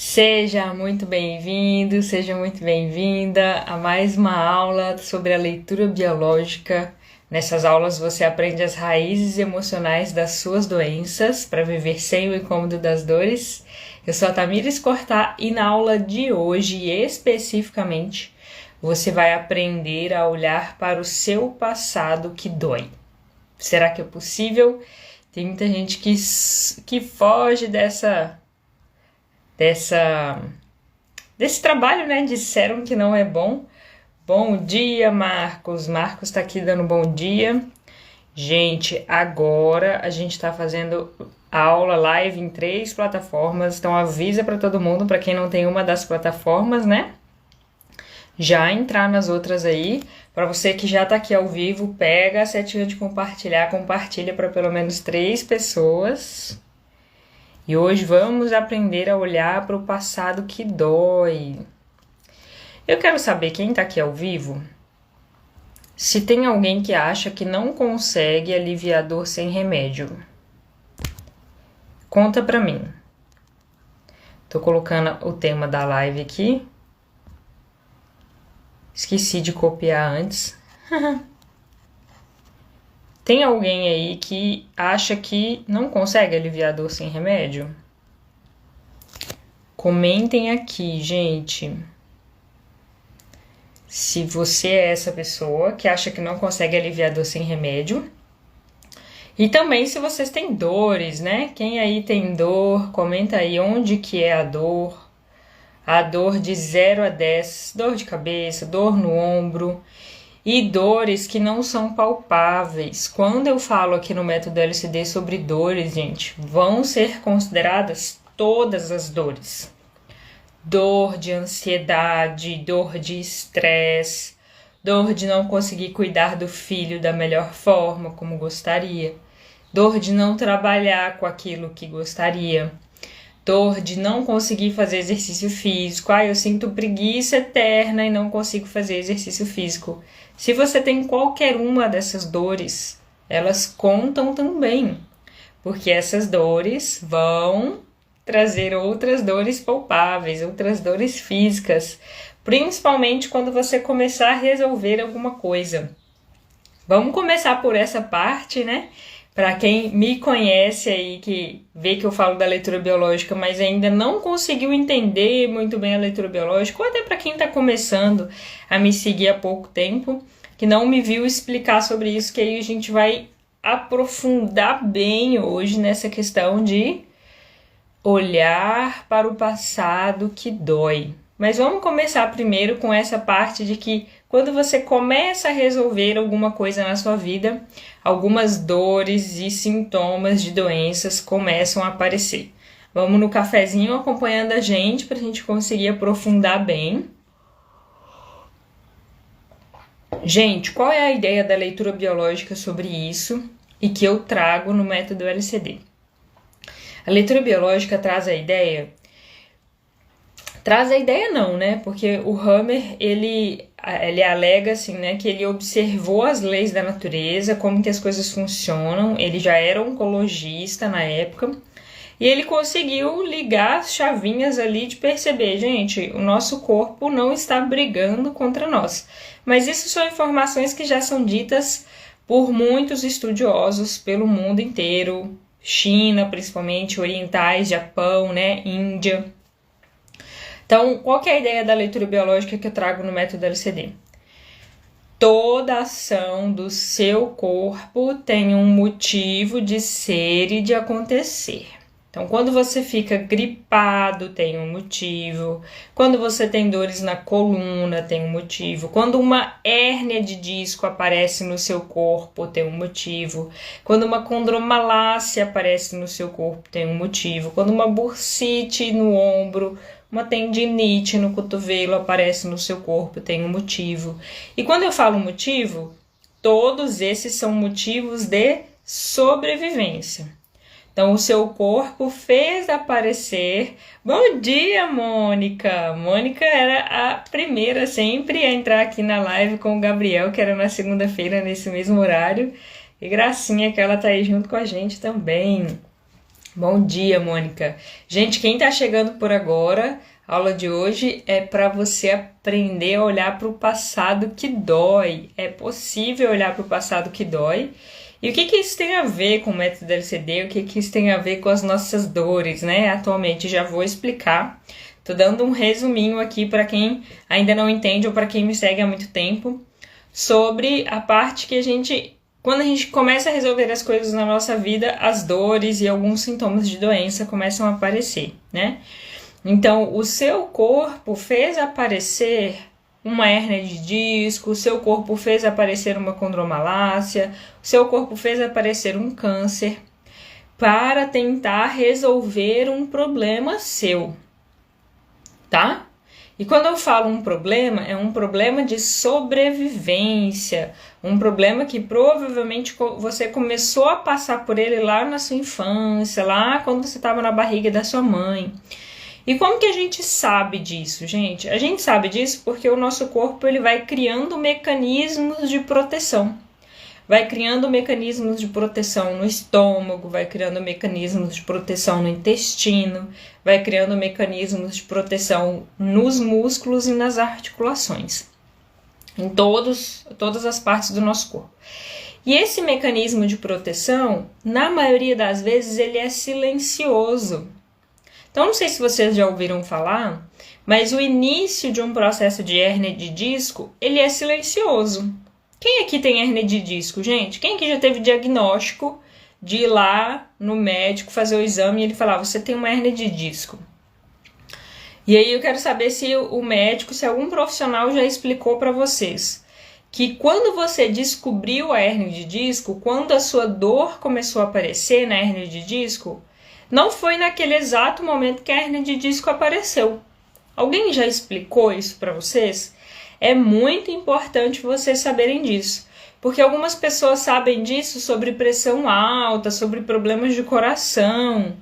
Seja muito bem-vindo, seja muito bem-vinda a mais uma aula sobre a leitura biológica. Nessas aulas você aprende as raízes emocionais das suas doenças para viver sem o incômodo das dores. Eu sou a Tamires Cortá e na aula de hoje, especificamente, você vai aprender a olhar para o seu passado que dói. Será que é possível? Tem muita gente que foge desse trabalho, né? Disseram que não é bom. Bom dia, Marcos. Marcos tá aqui dando bom dia. Gente, agora a gente tá fazendo aula live em 3 plataformas. Então avisa para todo mundo, para quem não tem uma das plataformas, né? Já entrar nas outras aí. Para você que já tá aqui ao vivo, pega a setinha de compartilhar, compartilha para pelo menos 3 pessoas. E hoje vamos aprender a olhar para o passado que dói. Eu quero saber quem está aqui ao vivo, se tem alguém que acha que não consegue aliviar a dor sem remédio. Conta para mim. Tô colocando o tema da live aqui. Esqueci de copiar antes. Tem alguém aí que acha que não consegue aliviar a dor sem remédio? Comentem aqui, gente. Se você é essa pessoa que acha que não consegue aliviar a dor sem remédio. E também se vocês têm dores, né? Quem aí tem dor, comenta aí onde que é a dor. A dor de 0 a 10, dor de cabeça, dor no ombro. E dores que não são palpáveis. Quando eu falo aqui no método LCD sobre dores, gente, vão ser consideradas todas as dores. Dor de ansiedade, dor de estresse, dor de não conseguir cuidar do filho da melhor forma como gostaria, dor de não trabalhar com aquilo que gostaria, dor de não conseguir fazer exercício físico. Eu sinto preguiça eterna e não consigo fazer exercício físico. Se você tem qualquer uma dessas dores, elas contam também, porque essas dores vão trazer outras dores palpáveis, outras dores físicas, principalmente quando você começar a resolver alguma coisa. Vamos começar por essa parte, né? Para quem me conhece aí, que vê que eu falo da leitura biológica, mas ainda não conseguiu entender muito bem a leitura biológica, ou até para quem está começando a me seguir há pouco tempo, que não me viu explicar sobre isso, que aí a gente vai aprofundar bem hoje nessa questão de olhar para o passado que dói. Mas vamos começar primeiro com essa parte de que quando você começa a resolver alguma coisa na sua vida, algumas dores e sintomas de doenças começam a aparecer. Vamos no cafezinho acompanhando a gente para a gente conseguir aprofundar bem. Gente, qual é a ideia da leitura biológica sobre isso e que eu trago no método LCD? A leitura biológica traz a ideia... Traz a ideia não, né? Porque o Hammer, ele alega assim, né, que ele observou as leis da natureza, como que as coisas funcionam. Ele já era oncologista na época. E ele conseguiu ligar as chavinhas ali de perceber, gente, o nosso corpo não está brigando contra nós. Mas isso são informações que já são ditas por muitos estudiosos pelo mundo inteiro. China, principalmente, orientais, Japão, né, Índia. Então, qual que é a ideia da leitura biológica que eu trago no método LCD? Toda ação do seu corpo tem um motivo de ser e de acontecer. Então, quando você fica gripado, tem um motivo. Quando você tem dores na coluna, tem um motivo. Quando uma hérnia de disco aparece no seu corpo, tem um motivo. Quando uma condromalácia aparece no seu corpo, tem um motivo. Quando uma bursite no ombro, uma tendinite no cotovelo aparece no seu corpo, tem um motivo. E quando eu falo motivo, todos esses são motivos de sobrevivência. Então, o seu corpo fez aparecer... Bom dia, Mônica! Mônica era a primeira sempre a entrar aqui na live com o Gabriel, que era na segunda-feira, nesse mesmo horário. E gracinha que ela tá aí junto com a gente também. Bom dia, Mônica. Gente, quem está chegando por agora, a aula de hoje é para você aprender a olhar para o passado que dói. É possível olhar para o passado que dói. E o que isso tem a ver com o método LCD? O que isso tem a ver com as nossas dores, né? Atualmente já vou explicar. Tô dando um resuminho aqui para quem ainda não entende ou para quem me segue há muito tempo sobre a parte que quando a gente começa a resolver as coisas na nossa vida, as dores e alguns sintomas de doença começam a aparecer, né? Então, o seu corpo fez aparecer uma hérnia de disco, o seu corpo fez aparecer uma condromalácia, o seu corpo fez aparecer um câncer para tentar resolver um problema seu, tá? E quando eu falo um problema, é um problema de sobrevivência, um problema que provavelmente você começou a passar por ele lá na sua infância, lá quando você estava na barriga da sua mãe. E como que a gente sabe disso, gente? A gente sabe disso porque o nosso corpo ele vai criando mecanismos de proteção. Vai criando mecanismos de proteção no estômago, vai criando mecanismos de proteção no intestino, vai criando mecanismos de proteção nos músculos e nas articulações, em todas as partes do nosso corpo. E esse mecanismo de proteção, na maioria das vezes, ele é silencioso. Então, não sei se vocês já ouviram falar, mas o início de um processo de hérnia de disco, ele é silencioso. Quem aqui tem hérnia de disco, gente? Quem aqui já teve diagnóstico de ir lá no médico fazer o exame e ele falar, você tem uma hérnia de disco? E aí eu quero saber se o médico, se algum profissional já explicou para vocês que quando você descobriu a hérnia de disco, quando a sua dor começou a aparecer na hérnia de disco, não foi naquele exato momento que a hérnia de disco apareceu. Alguém já explicou isso para vocês? É muito importante vocês saberem disso, porque algumas pessoas sabem disso sobre pressão alta, sobre problemas de coração,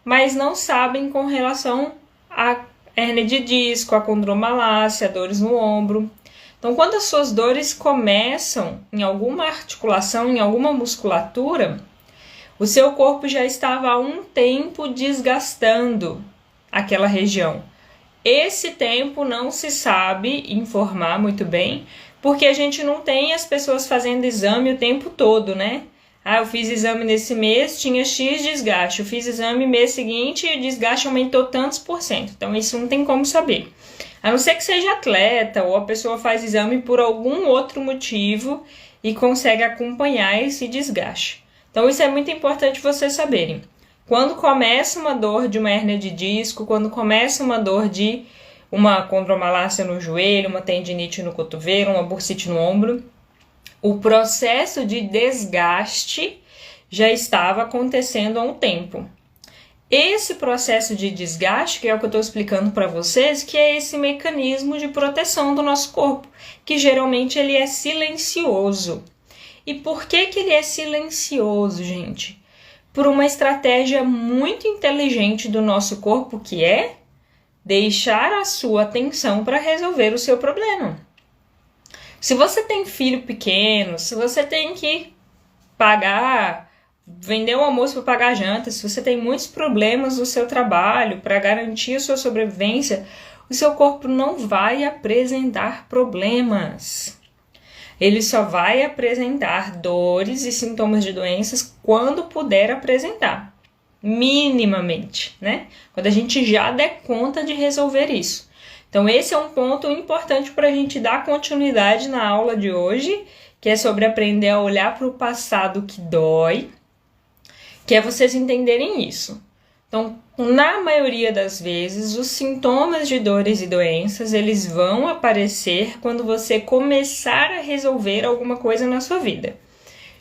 mas não sabem com relação à hérnia de disco, à condromalácia, dores no ombro. Então, quando as suas dores começam em alguma articulação, em alguma musculatura, o seu corpo já estava há um tempo desgastando aquela região. Esse tempo não se sabe informar muito bem, porque a gente não tem as pessoas fazendo exame o tempo todo, né? Ah, eu fiz exame nesse mês, tinha X desgaste. Eu fiz exame mês seguinte e o desgaste aumentou tantos %. Então, isso não tem como saber. A não ser que seja atleta ou a pessoa faz exame por algum outro motivo e consegue acompanhar esse desgaste. Então, isso é muito importante vocês saberem. Quando começa uma dor de uma hérnia de disco, quando começa uma dor de uma condromalácia no joelho, uma tendinite no cotovelo, uma bursite no ombro, o processo de desgaste já estava acontecendo há um tempo. Esse processo de desgaste, que é o que eu estou explicando para vocês, que é esse mecanismo de proteção do nosso corpo, que geralmente ele é silencioso. E por que ele é silencioso, gente? Por uma estratégia muito inteligente do nosso corpo, que é deixar a sua atenção para resolver o seu problema. Se você tem filho pequeno, se você tem que vender o almoço para pagar a janta, se você tem muitos problemas no seu trabalho para garantir a sua sobrevivência, o seu corpo não vai apresentar problemas. Ele só vai apresentar dores e sintomas de doenças quando puder apresentar, minimamente, né? Quando a gente já der conta de resolver isso. Então, esse é um ponto importante para a gente dar continuidade na aula de hoje, que é sobre aprender a olhar para o passado que dói, que é vocês entenderem isso. Então, na maioria das vezes, os sintomas de dores e doenças, eles vão aparecer quando você começar a resolver alguma coisa na sua vida.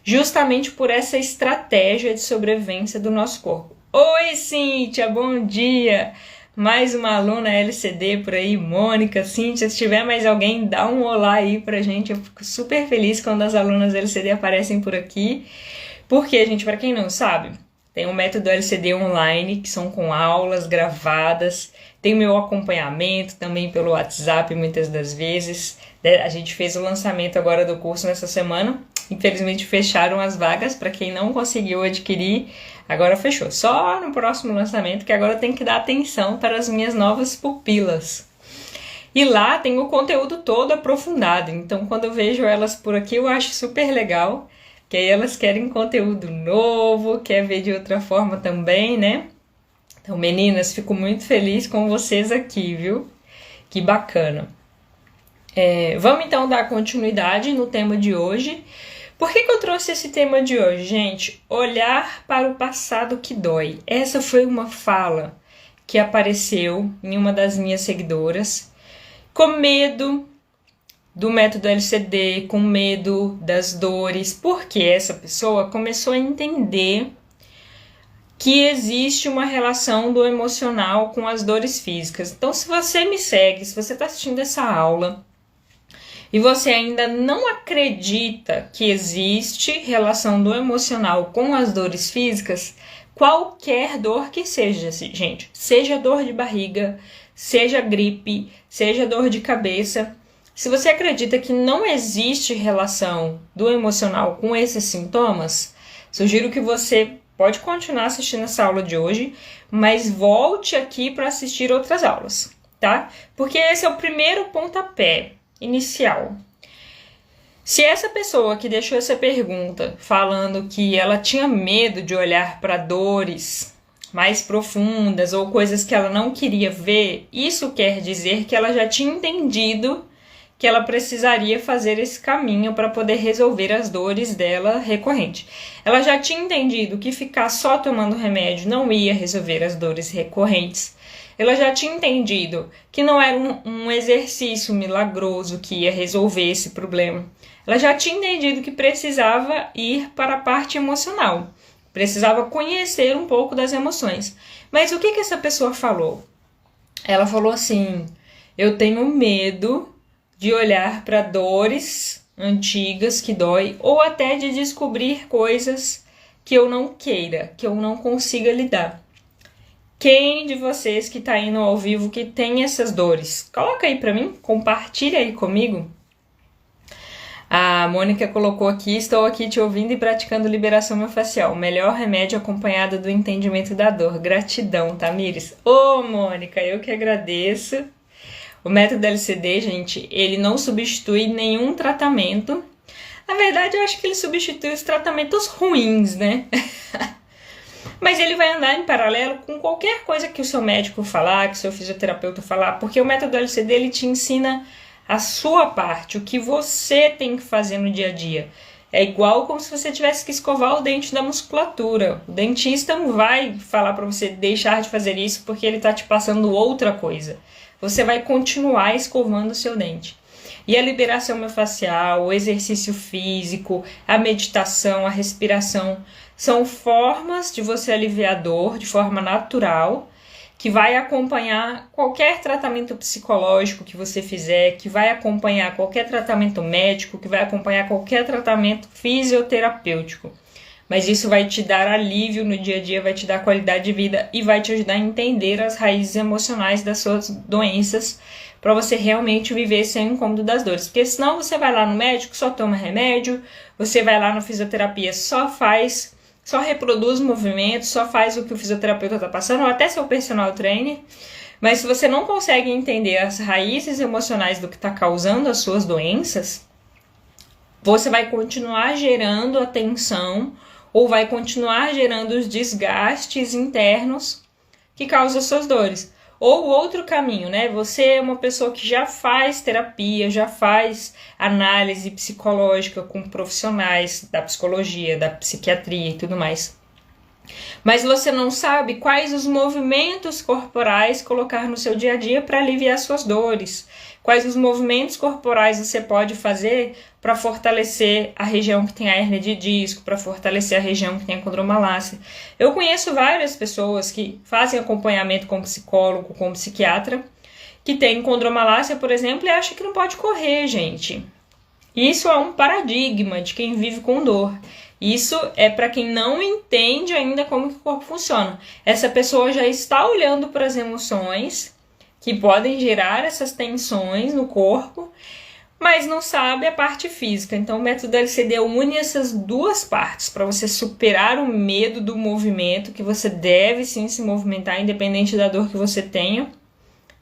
Justamente por essa estratégia de sobrevivência do nosso corpo. Oi, Cíntia, bom dia! Mais uma aluna LCD por aí, Mônica, Cíntia, se tiver mais alguém, dá um olá aí pra gente. Eu fico super feliz quando as alunas LCD aparecem por aqui. Porque, gente, para quem não sabe, tem o método LCD online, que são com aulas gravadas. Tem o meu acompanhamento também pelo WhatsApp, muitas das vezes. A gente fez o lançamento agora do curso nessa semana. Infelizmente fecharam as vagas para quem não conseguiu adquirir. Agora fechou. Só no próximo lançamento, que agora tem que dar atenção para as minhas novas pupilas. E lá tem o conteúdo todo aprofundado. Então, quando eu vejo elas por aqui, eu acho super legal. Que aí elas querem conteúdo novo, quer ver de outra forma também, né? Então, meninas, fico muito feliz com vocês aqui, viu? Que bacana. Vamos então dar continuidade no tema de hoje. Por que eu trouxe esse tema de hoje, gente? Olhar para o passado que dói. Essa foi uma fala que apareceu em uma das minhas seguidoras, com medo do método LCD, com medo das dores, porque essa pessoa começou a entender que existe uma relação do emocional com as dores físicas. Então, se você me segue, se você está assistindo essa aula e você ainda não acredita que existe relação do emocional com as dores físicas, qualquer dor que seja, gente, seja dor de barriga, seja gripe, seja dor de cabeça, se você acredita que não existe relação do emocional com esses sintomas, sugiro que você pode continuar assistindo essa aula de hoje, mas volte aqui para assistir outras aulas, tá? Porque esse é o primeiro pontapé inicial. Se essa pessoa que deixou essa pergunta falando que ela tinha medo de olhar para dores mais profundas ou coisas que ela não queria ver, isso quer dizer que ela já tinha entendido que ela precisaria fazer esse caminho para poder resolver as dores dela recorrente. Ela já tinha entendido que ficar só tomando remédio não ia resolver as dores recorrentes. Ela já tinha entendido que não era um exercício milagroso que ia resolver esse problema. Ela já tinha entendido que precisava ir para a parte emocional. Precisava conhecer um pouco das emoções. Mas o que essa pessoa falou? Ela falou assim: eu tenho medo de olhar para dores antigas que dói, ou até de descobrir coisas que eu não queira, que eu não consiga lidar. Quem de vocês que está indo ao vivo que tem essas dores? Coloca aí para mim, compartilha aí comigo. A Mônica colocou aqui: estou aqui te ouvindo e praticando liberação miofascial. Melhor remédio acompanhado do entendimento da dor. Gratidão, Tamires. Ô, Mônica, eu que agradeço. O método LCD, gente, ele não substitui nenhum tratamento. Na verdade, eu acho que ele substitui os tratamentos ruins, né? Mas ele vai andar em paralelo com qualquer coisa que o seu médico falar, que o seu fisioterapeuta falar, porque o método LCD, ele te ensina a sua parte, o que você tem que fazer no dia a dia. É igual como se você tivesse que escovar o dente da musculatura. O dentista não vai falar para você deixar de fazer isso porque ele está te passando outra coisa. Você vai continuar escovando o seu dente. E a liberação miofascial, o exercício físico, a meditação, a respiração, são formas de você aliviar a dor de forma natural, que vai acompanhar qualquer tratamento psicológico que você fizer, que vai acompanhar qualquer tratamento médico, que vai acompanhar qualquer tratamento fisioterapêutico. Mas isso vai te dar alívio no dia a dia, vai te dar qualidade de vida e vai te ajudar a entender as raízes emocionais das suas doenças, para você realmente viver sem o incômodo das dores. Porque senão você vai lá no médico, só toma remédio, você vai lá na fisioterapia, só reproduz movimentos, só faz o que o fisioterapeuta está passando, ou até seu personal trainer. Mas se você não consegue entender as raízes emocionais do que está causando as suas doenças, você vai continuar gerando a tensão ou vai continuar gerando os desgastes internos que causam as suas dores. Ou outro caminho, né? Você é uma pessoa que já faz terapia, já faz análise psicológica com profissionais da psicologia, da psiquiatria e tudo mais. Mas você não sabe quais os movimentos corporais colocar no seu dia a dia para aliviar suas dores. Quais os movimentos corporais você pode fazer para fortalecer a região que tem a hérnia de disco, para fortalecer a região que tem a condromalácia. Eu conheço várias pessoas que fazem acompanhamento com psicólogo, com psiquiatra, que tem condromalácia, por exemplo, e acha que não pode correr, gente. Isso é um paradigma de quem vive com dor. Isso é para quem não entende ainda como que o corpo funciona. Essa pessoa já está olhando para as emoções que podem gerar essas tensões no corpo, mas não sabe a parte física. Então o método LCD une essas duas partes para você superar o medo do movimento, que você deve sim se movimentar, independente da dor que você tenha,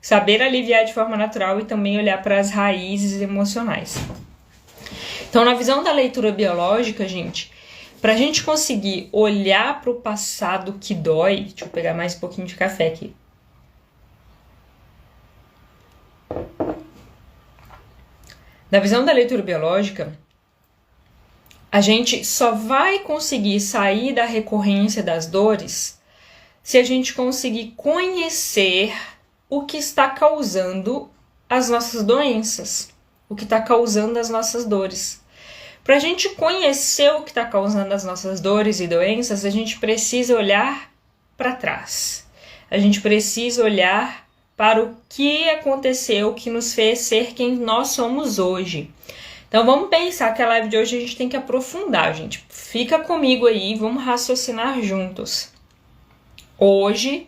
saber aliviar de forma natural e também olhar para as raízes emocionais. Então, na visão da leitura biológica, gente, para a gente conseguir olhar para o passado que dói, deixa eu pegar mais um pouquinho de café aqui. Na visão da leitura biológica, a gente só vai conseguir sair da recorrência das dores se a gente conseguir conhecer o que está causando as nossas doenças, o que está causando as nossas dores. Para a gente conhecer o que está causando as nossas dores e doenças, a gente precisa olhar para trás. A gente precisa olhar para o que aconteceu que nos fez ser quem nós somos hoje. Então vamos pensar que a live de hoje a gente tem que aprofundar, gente. Fica comigo aí, vamos raciocinar juntos. Hoje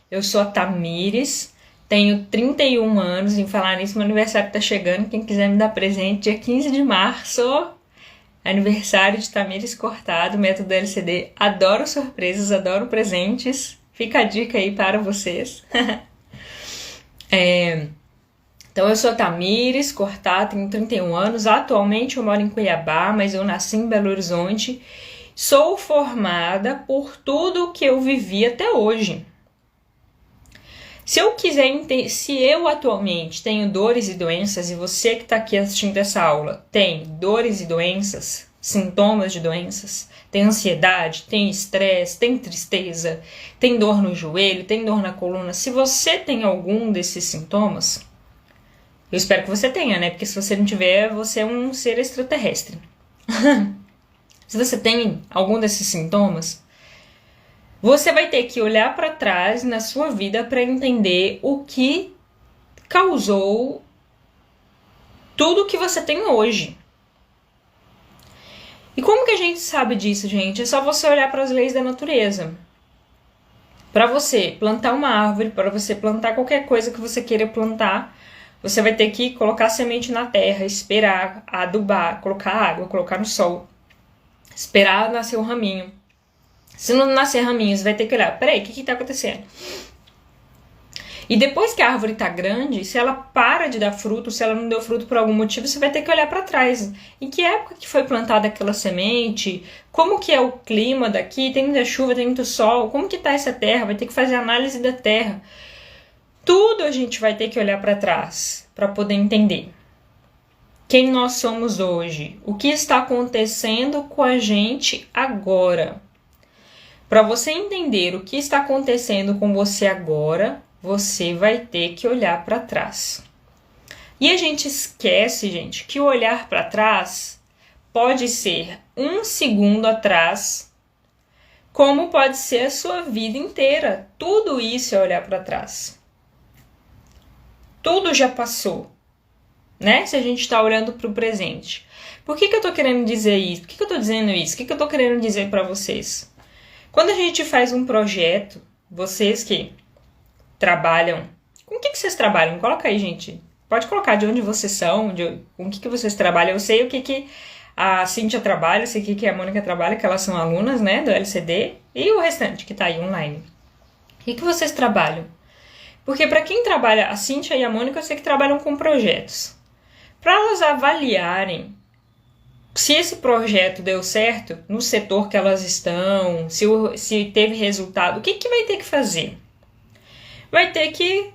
eu sou a Tamires, tenho 31 anos, em falar nisso, meu aniversário tá chegando, quem quiser me dar presente, dia 15 de março, aniversário de Tamires Cortado, método LCD, adoro surpresas, adoro presentes, fica a dica aí para vocês. Então eu sou Tamires Cortado, tenho 31 anos, atualmente eu moro em Cuiabá, mas eu nasci em Belo Horizonte, sou formada por tudo que eu vivi até hoje. Se eu quiser entender, se eu atualmente tenho dores e doenças, e você que está aqui assistindo essa aula tem dores e doenças, sintomas de doenças, tem ansiedade, tem estresse, tem tristeza, tem dor no joelho, tem dor na coluna, se você tem algum desses sintomas, eu espero que você tenha, né? Porque se você não tiver, você é um ser extraterrestre. Se você tem algum desses sintomas, você vai ter que olhar para trás na sua vida para entender o que causou tudo que você tem hoje. E como que a gente sabe disso, gente? É só você olhar para as leis da natureza. Para você plantar uma árvore, para você plantar qualquer coisa que você queira plantar, você vai ter que colocar semente na terra, esperar, adubar, colocar água, colocar no sol, esperar nascer um raminho. Se não nascer raminhos, vai ter que olhar, peraí, o que está acontecendo? E depois que a árvore está grande, se ela para de dar fruto, se ela não deu fruto por algum motivo, você vai ter que olhar para trás. Em que época que foi plantada aquela semente? Como que é o clima daqui? Tem muita chuva, tem muito sol? Como que está essa terra? Vai ter que fazer análise da terra. Tudo a gente vai ter que olhar para trás para poder entender quem nós somos hoje, o que está acontecendo com a gente agora. Para você entender o que está acontecendo com você agora, você vai ter que olhar para trás. E a gente esquece, gente, que o olhar para trás pode ser 1 segundo atrás, como pode ser a sua vida inteira. Tudo isso é olhar para trás. Tudo já passou, né? Se a gente está olhando para o presente. Por que eu estou querendo dizer isso? Por que eu estou dizendo isso? O que eu estou querendo dizer para vocês? Quando a gente faz um projeto, vocês que trabalham... Com o que vocês trabalham? Coloca aí, gente. Pode colocar de onde vocês são, com o que vocês trabalham. Eu sei o que a Cíntia trabalha, eu sei o que a Mônica trabalha, que elas são alunas, né, do LCD. E o restante que tá aí online. O que vocês trabalham? Porque para quem trabalha, a Cíntia e a Mônica, eu sei que trabalham com projetos. Para elas avaliarem se esse projeto deu certo no setor que elas estão, se teve resultado, o que vai ter que fazer? Vai ter que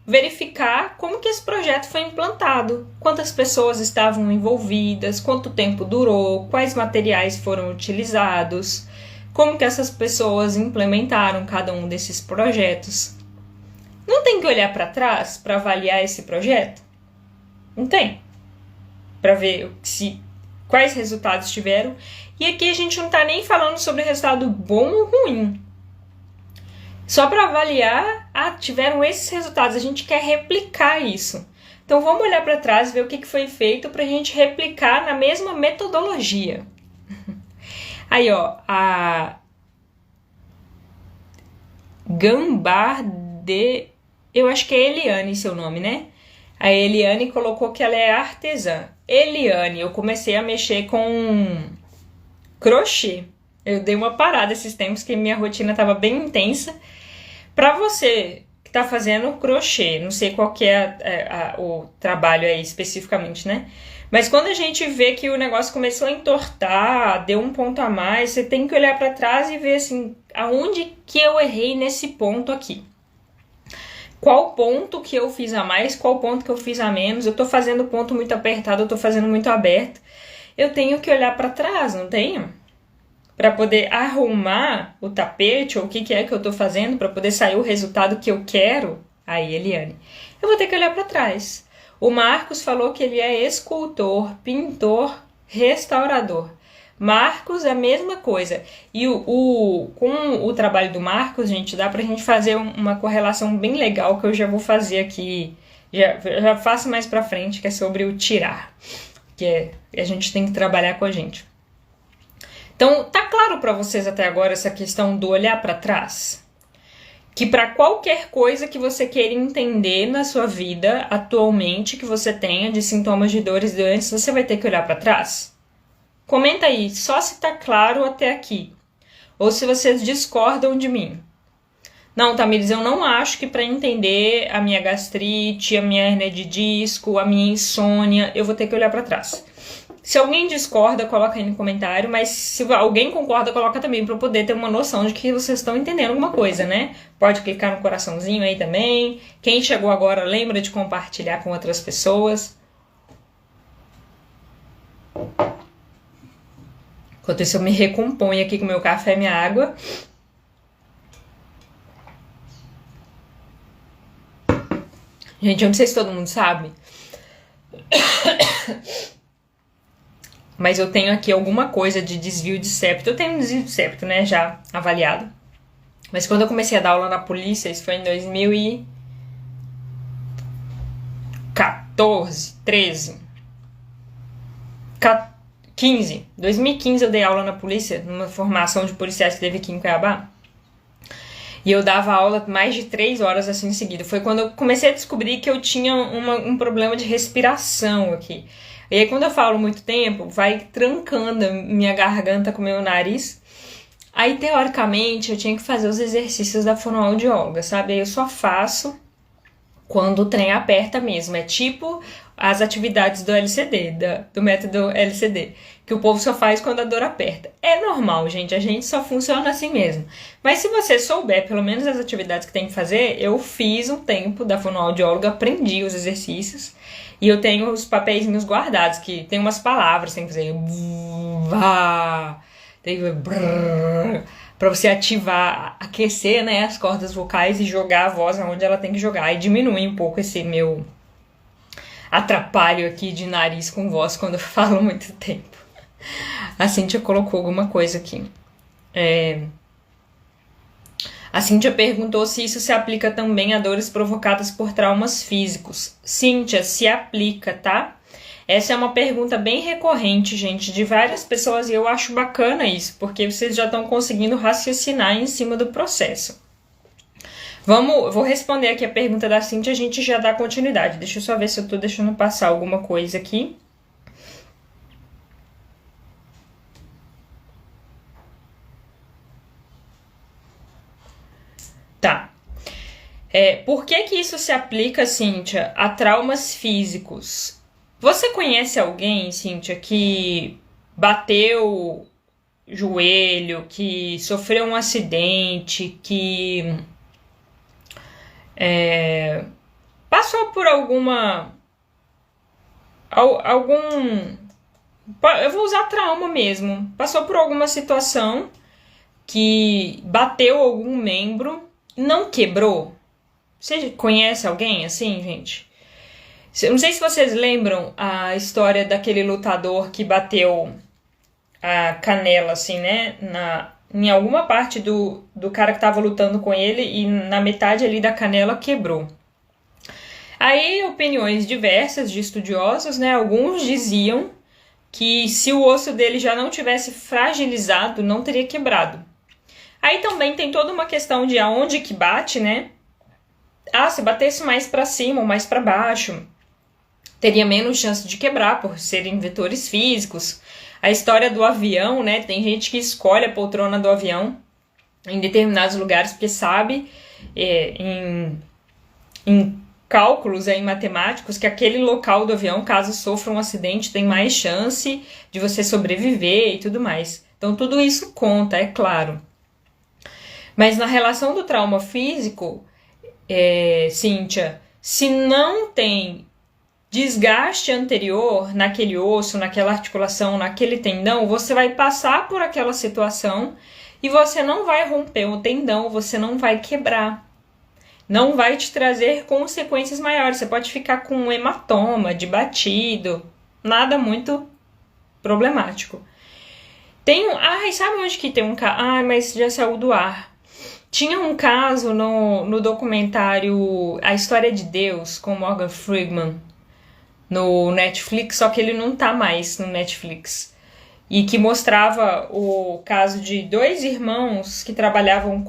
verificar como que esse projeto foi implantado, quantas pessoas estavam envolvidas, quanto tempo durou, quais materiais foram utilizados, como que essas pessoas implementaram cada um desses projetos. Não tem que olhar para trás para avaliar esse projeto? Não tem. Para ver quais resultados tiveram. E aqui a gente não está nem falando sobre resultado bom ou ruim. Só para avaliar, tiveram esses resultados, a gente quer replicar isso. Então vamos olhar para trás, ver o que foi feito para a gente replicar na mesma metodologia. Aí, ó, a eu acho que é Eliane seu nome, né? A Eliane colocou que ela é artesã. Eliane, eu comecei a mexer com crochê. Eu dei uma parada esses tempos que minha rotina estava bem intensa. Para você que está fazendo crochê, não sei qual que é o trabalho aí especificamente, né? Mas quando a gente vê que o negócio começou a entortar, deu um ponto a mais, você tem que olhar para trás e ver assim, aonde que eu errei nesse ponto aqui. Qual ponto que eu fiz a mais, qual ponto que eu fiz a menos, eu tô fazendo ponto muito apertado, eu tô fazendo muito aberto. Eu tenho que olhar para trás, não tenho? Para poder arrumar o tapete ou o que é que eu tô fazendo para poder sair o resultado que eu quero. Aí, Eliane, eu vou ter que olhar para trás. O Marcos falou que ele é escultor, pintor, restaurador. Marcos, a mesma coisa. E com o trabalho do Marcos, gente, dá pra gente fazer uma correlação bem legal que eu já vou fazer aqui. Já faço mais pra frente, que é sobre o tirar. A gente tem que trabalhar com a gente. Então, tá claro pra vocês até agora essa questão do olhar pra trás? Que para qualquer coisa que você queira entender na sua vida atualmente, que você tenha de sintomas de dores e doenças, você vai ter que olhar para trás? Comenta aí, só se tá claro até aqui. Ou se vocês discordam de mim. Não, Tamires, eu não acho que para entender a minha gastrite, a minha hérnia de disco, a minha insônia, eu vou ter que olhar para trás. Se alguém discorda, coloca aí no comentário, mas se alguém concorda, coloca também para eu poder ter uma noção de que vocês estão entendendo alguma coisa, né? Pode clicar no coraçãozinho aí também. Quem chegou agora, lembra de compartilhar com outras pessoas. Enquanto isso, eu me recomponho aqui com meu café e minha água. Gente, eu não sei se todo mundo sabe, mas eu tenho aqui alguma coisa de desvio de septo. Eu tenho um desvio de septo, né, já avaliado. Mas quando eu comecei a dar aula na polícia, isso foi em 2014, 13, 15. 2015 eu dei aula na polícia, numa formação de policiais que teve aqui em Cuiabá. E eu dava aula mais de 3 horas assim em seguida. Foi quando eu comecei a descobrir que eu tinha um problema de respiração aqui. E aí quando eu falo muito tempo, vai trancando minha garganta com o meu nariz. Aí teoricamente eu tinha que fazer os exercícios da fonoaudióloga, sabe? Aí eu só faço quando o trem aperta mesmo. É tipo as atividades do LCD, do método LCD, que o povo só faz quando a dor aperta. É normal, gente, a gente só funciona assim mesmo. Mas se você souber pelo menos as atividades que tem que fazer, eu fiz um tempo da fonoaudióloga, aprendi os exercícios, e eu tenho os papeizinhos guardados, que tem umas palavras, tem que fazer tem que para você ativar, aquecer, né, as cordas vocais e jogar a voz onde ela tem que jogar, e diminuir um pouco esse meu atrapalho aqui de nariz com voz quando eu falo muito tempo. A Cíntia colocou alguma coisa aqui. A Cíntia perguntou se isso se aplica também a dores provocadas por traumas físicos. Cíntia, se aplica, tá? Essa é uma pergunta bem recorrente, gente, de várias pessoas, e eu acho bacana isso, porque vocês já estão conseguindo raciocinar em cima do processo. Vou responder aqui a pergunta da Cíntia, a gente já dá continuidade. Deixa eu só ver se eu tô deixando passar alguma coisa aqui. Tá. Por que isso se aplica, Cíntia, a traumas físicos? Você conhece alguém, Cíntia, que bateu joelho, que sofreu um acidente, que passou por algum... Eu vou usar trauma mesmo. Passou por alguma situação que bateu algum membro, não quebrou? Você conhece alguém assim, gente? Eu não sei se vocês lembram a história daquele lutador que bateu a canela, assim, né? Em alguma parte do cara que tava lutando com ele, e na metade ali da canela quebrou. Aí, opiniões diversas de estudiosos, né? Alguns diziam que se o osso dele já não tivesse fragilizado, não teria quebrado. Aí também tem toda uma questão de aonde que bate, né? Se batesse mais para cima ou mais para baixo. teria menos chance de quebrar por serem vetores físicos. A história do avião, né? Tem gente que escolhe a poltrona do avião em determinados lugares porque sabe em cálculos aí matemáticos que aquele local do avião, caso sofra um acidente, tem mais chance de você sobreviver e tudo mais. Então tudo isso conta, é claro. Mas na relação do trauma físico, Cíntia, se não tem desgaste anterior naquele osso, naquela articulação, naquele tendão, você vai passar por aquela situação e você não vai romper o tendão, você não vai quebrar. Não vai te trazer consequências maiores. Você pode ficar com um hematoma de batido, nada muito problemático. Sabe onde que tem um caso? Mas já saiu do ar. Tinha um caso no documentário A História de Deus, com Morgan Freeman, no Netflix, só que ele não tá mais no Netflix. E que mostrava o caso de 2 irmãos que trabalhavam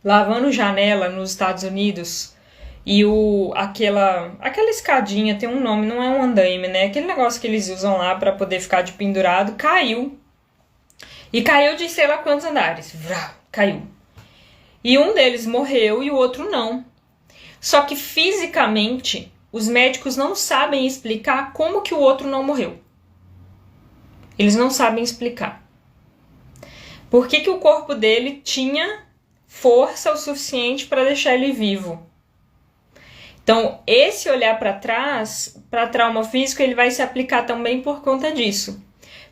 lavando janela nos Estados Unidos. E aquela escadinha, tem um nome, não é um andaime, né? Aquele negócio que eles usam lá para poder ficar de pendurado, caiu. E caiu de sei lá quantos andares. Caiu. E um deles morreu e o outro não. Só que fisicamente, os médicos não sabem explicar como que o outro não morreu. Eles não sabem explicar. Por que o corpo dele tinha força o suficiente para deixar ele vivo? Então, esse olhar para trás, para trauma físico, ele vai se aplicar também por conta disso.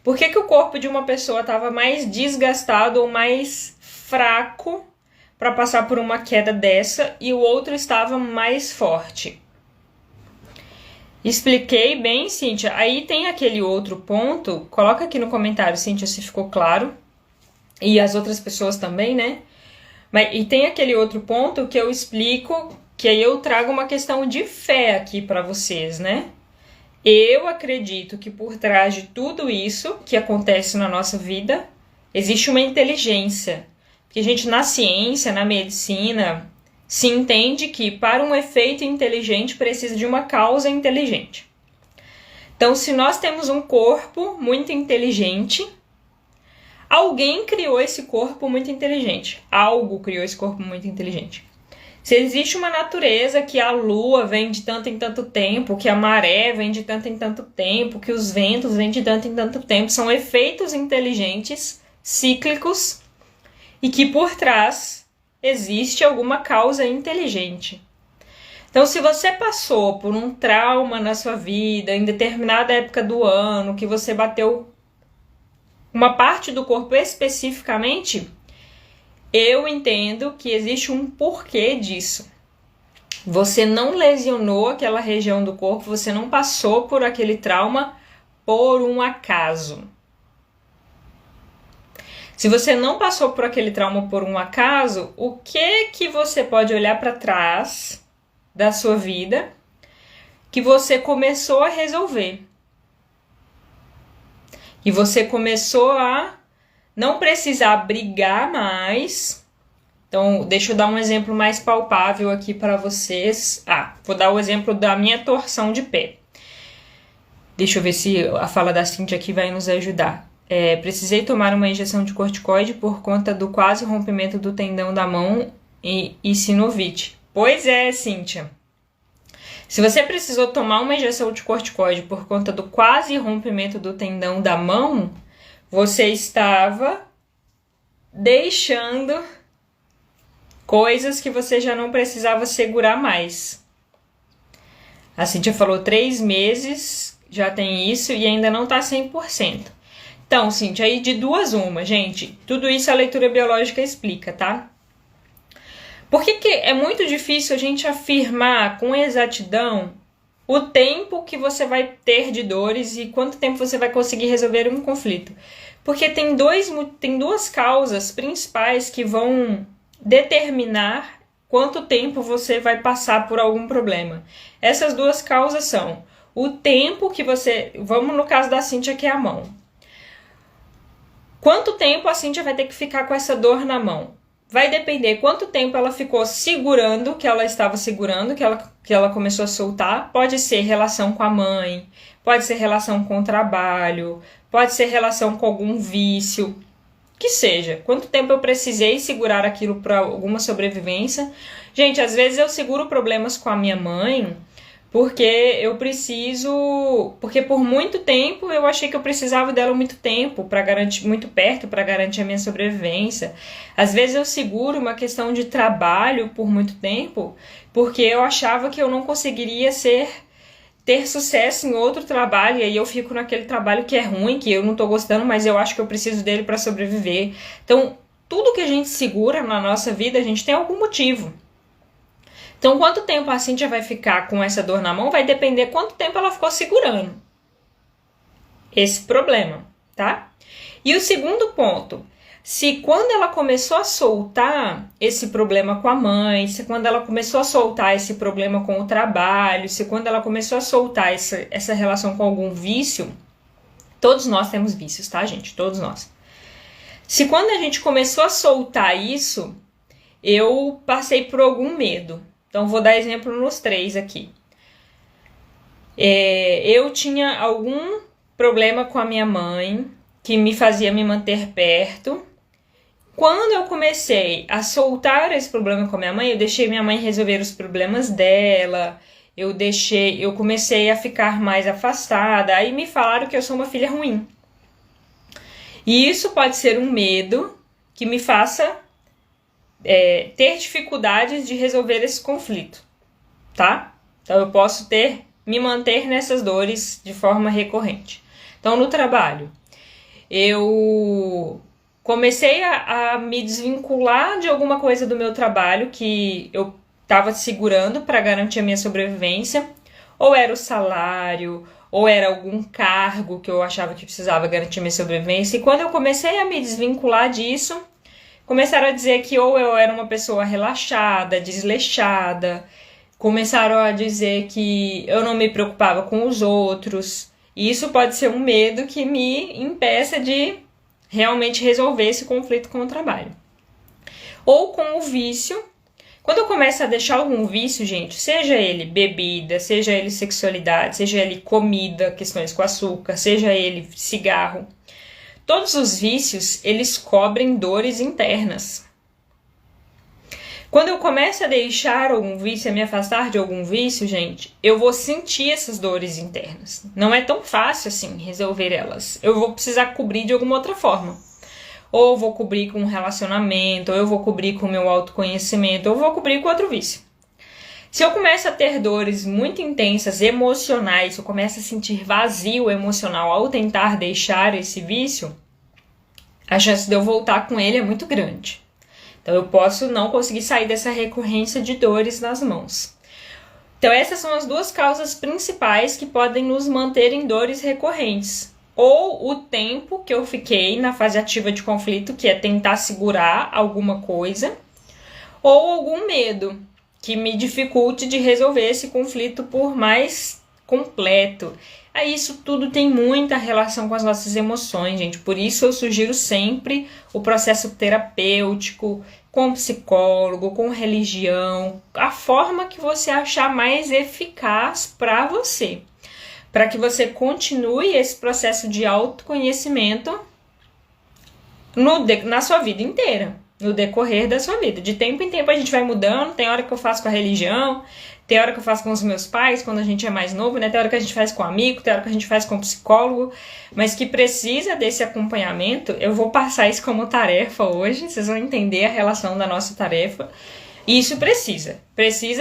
Por que o corpo de uma pessoa estava mais desgastado ou mais fraco para passar por uma queda dessa e o outro estava mais forte? Expliquei bem, Cíntia? Aí tem aquele outro ponto, coloca aqui no comentário, Cíntia, se ficou claro. E as outras pessoas também, né? E tem aquele outro ponto que eu explico, que aí eu trago uma questão de fé aqui para vocês, né? Eu acredito que por trás de tudo isso que acontece na nossa vida, existe uma inteligência. Porque a gente, na ciência, na medicina, se entende que para um efeito inteligente precisa de uma causa inteligente. Então, se nós temos um corpo muito inteligente, alguém criou esse corpo muito inteligente. Algo criou esse corpo muito inteligente. Se existe uma natureza que a lua vem de tanto em tanto tempo, que a maré vem de tanto em tanto tempo, que os ventos vêm de tanto em tanto tempo, são efeitos inteligentes, cíclicos, e que por trás existe alguma causa inteligente. Então, se você passou por um trauma na sua vida, em determinada época do ano, que você bateu uma parte do corpo especificamente, eu entendo que existe um porquê disso. Você não lesionou aquela região do corpo, você não passou por aquele trauma por um acaso. Se você não passou por aquele trauma por um acaso, o que você pode olhar para trás da sua vida que você começou a resolver? E você começou a não precisar brigar mais. Então, deixa eu dar um exemplo mais palpável aqui para vocês. Vou dar o exemplo da minha torção de pé. Deixa eu ver se a fala da Cíntia aqui vai nos ajudar. Precisei tomar uma injeção de corticoide por conta do quase rompimento do tendão da mão e sinovite. Pois é, Cíntia. Se você precisou tomar uma injeção de corticoide por conta do quase rompimento do tendão da mão, você estava deixando coisas que você já não precisava segurar mais. A Cíntia falou 3 meses, já tem isso e ainda não está 100%. Então, Cíntia, aí de 2 uma, gente, tudo isso a leitura biológica explica, tá? Por que é muito difícil a gente afirmar com exatidão o tempo que você vai ter de dores e quanto tempo você vai conseguir resolver um conflito? Porque tem 2 causas principais que vão determinar quanto tempo você vai passar por algum problema. Essas 2 causas são o tempo que você... Vamos no caso da Cíntia, que é a mão. Quanto tempo a Cíntia vai ter que ficar com essa dor na mão? vai depender quanto tempo ela ficou segurando, que ela estava segurando, que ela começou a soltar. Pode ser relação com a mãe, pode ser relação com o trabalho, pode ser relação com algum vício, que seja. Quanto tempo eu precisei segurar aquilo para alguma sobrevivência. Gente, às vezes eu seguro problemas com a minha mãe porque eu preciso, porque por muito tempo eu achei que eu precisava dela muito tempo para garantir, muito perto para garantir a minha sobrevivência. Às vezes eu seguro uma questão de trabalho por muito tempo porque eu achava que eu não conseguiria ter sucesso em outro trabalho, e aí eu fico naquele trabalho que é ruim, que eu não tô gostando, mas eu acho que eu preciso dele para sobreviver. Então, tudo que a gente segura na nossa vida, a gente tem algum motivo. Então, quanto tempo a Cíntia vai ficar com essa dor na mão vai depender quanto tempo ela ficou segurando esse problema, tá? E o segundo ponto, se quando ela começou a soltar esse problema com a mãe, se quando ela começou a soltar esse problema com o trabalho, se quando ela começou a soltar essa relação com algum vício, todos nós temos vícios, tá, gente? Todos nós. Se quando a gente começou a soltar isso, eu passei por algum medo. Então, vou dar exemplo nos 3 aqui. Eu tinha algum problema com a minha mãe, que me fazia me manter perto. Quando eu comecei a soltar esse problema com a minha mãe, eu deixei minha mãe resolver os problemas dela, eu comecei a ficar mais afastada, aí me falaram que eu sou uma filha ruim. E isso pode ser um medo que me faça ter dificuldades de resolver esse conflito, tá? Então eu posso me manter nessas dores de forma recorrente. Então no trabalho, eu comecei a me desvincular de alguma coisa do meu trabalho que eu estava segurando para garantir a minha sobrevivência, ou era o salário, ou era algum cargo que eu achava que precisava garantir minha sobrevivência. E quando eu comecei a me desvincular disso, começaram a dizer que ou eu era uma pessoa relaxada, desleixada, começaram a dizer que eu não me preocupava com os outros. E isso pode ser um medo que me impeça de realmente resolver esse conflito com o trabalho. Ou com o vício. Quando eu começo a deixar algum vício, gente, seja ele bebida, seja ele sexualidade, seja ele comida, questões com açúcar, seja ele cigarro, todos os vícios, eles cobrem dores internas. Quando eu começo a deixar algum vício, a me afastar de algum vício, gente, eu vou sentir essas dores internas. Não é tão fácil assim resolver elas. Eu vou precisar cobrir de alguma outra forma. Ou eu vou cobrir com um relacionamento, ou eu vou cobrir com o meu autoconhecimento, ou eu vou cobrir com outro vício. Se eu começo a ter dores muito intensas, emocionais, se eu começo a sentir vazio emocional ao tentar deixar esse vício, a chance de eu voltar com ele é muito grande. Então eu posso não conseguir sair dessa recorrência de dores nas mãos. Então essas são as 2 causas principais que podem nos manter em dores recorrentes. Ou o tempo que eu fiquei na fase ativa de conflito, que é tentar segurar alguma coisa, ou algum medo que me dificulte de resolver esse conflito por mais completo. Aí isso tudo tem muita relação com as nossas emoções, gente. Por isso eu sugiro sempre o processo terapêutico, com psicólogo, com religião, a forma que você achar mais eficaz para você. Para que você continue esse processo de autoconhecimento na sua vida inteira, no decorrer da sua vida. De tempo em tempo a gente vai mudando, tem hora que eu faço com a religião, tem hora que eu faço com os meus pais, quando a gente é mais novo, né? Tem hora que a gente faz com amigo, tem hora que a gente faz com psicólogo, mas que precisa desse acompanhamento. Eu vou passar isso como tarefa hoje, vocês vão entender a relação da nossa tarefa. Isso precisa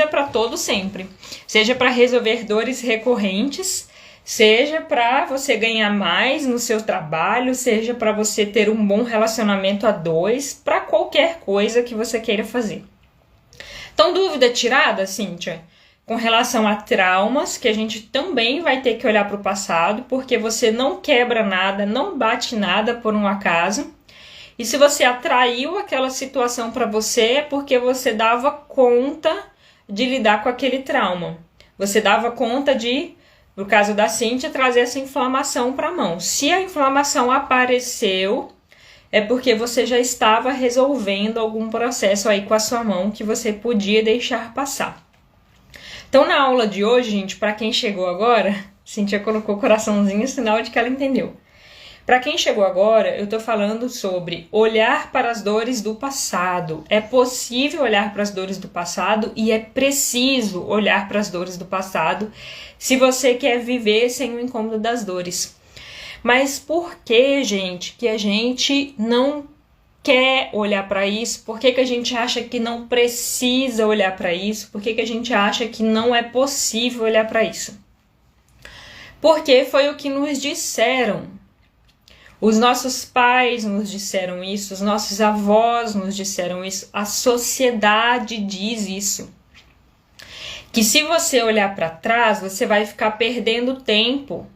para todo sempre, seja para resolver dores recorrentes, seja para você ganhar mais no seu trabalho, seja para você ter um bom relacionamento a 2, para qualquer coisa que você queira fazer. Então, dúvida tirada, Cíntia, com relação a traumas, que a gente também vai ter que olhar para o passado, porque você não quebra nada, não bate nada por um acaso. E se você atraiu aquela situação para você, é porque você dava conta de lidar com aquele trauma. Você dava conta de, no caso da Cíntia, trazer essa inflamação para a mão. Se a inflamação apareceu, é porque você já estava resolvendo algum processo aí com a sua mão que você podia deixar passar. Então, na aula de hoje, gente, para quem chegou agora, Cíntia colocou o coraçãozinho, sinal de que ela entendeu. Para quem chegou agora, eu tô falando sobre olhar para as dores do passado. É possível olhar para as dores do passado e é preciso olhar para as dores do passado se você quer viver sem o incômodo das dores. Mas por que, gente, que a gente não quer olhar para isso? Por que a gente acha que não precisa olhar para isso? Por que a gente acha que não é possível olhar para isso? Porque foi o que nos disseram. Os nossos pais nos disseram isso, os nossos avós nos disseram isso, a sociedade diz isso. Que se você olhar para trás, você vai ficar perdendo tempo.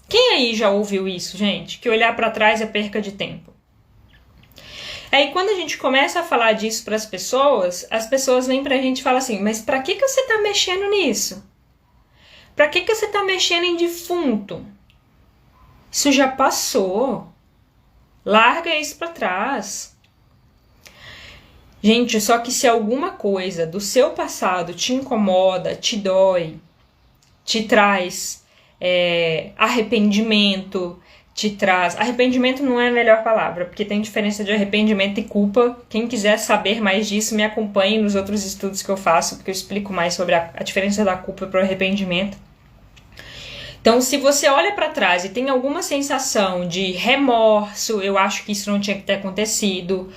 Quem aí já ouviu isso, gente? Que olhar para trás é perca de tempo. Aí quando a gente começa a falar disso para as pessoas vêm pra gente e falam assim, mas para que você tá mexendo nisso? Para que você tá mexendo em defunto? Isso já passou. Larga isso para trás. Gente, só que se alguma coisa do seu passado te incomoda, te dói, te traz arrependimento, te traz... Arrependimento não é a melhor palavra, porque tem diferença de arrependimento e culpa. Quem quiser saber mais disso, me acompanhe nos outros estudos que eu faço, porque eu explico mais sobre a diferença da culpa para o arrependimento. Então, se você olha para trás e tem alguma sensação de remorso, eu acho que isso não tinha que ter acontecido,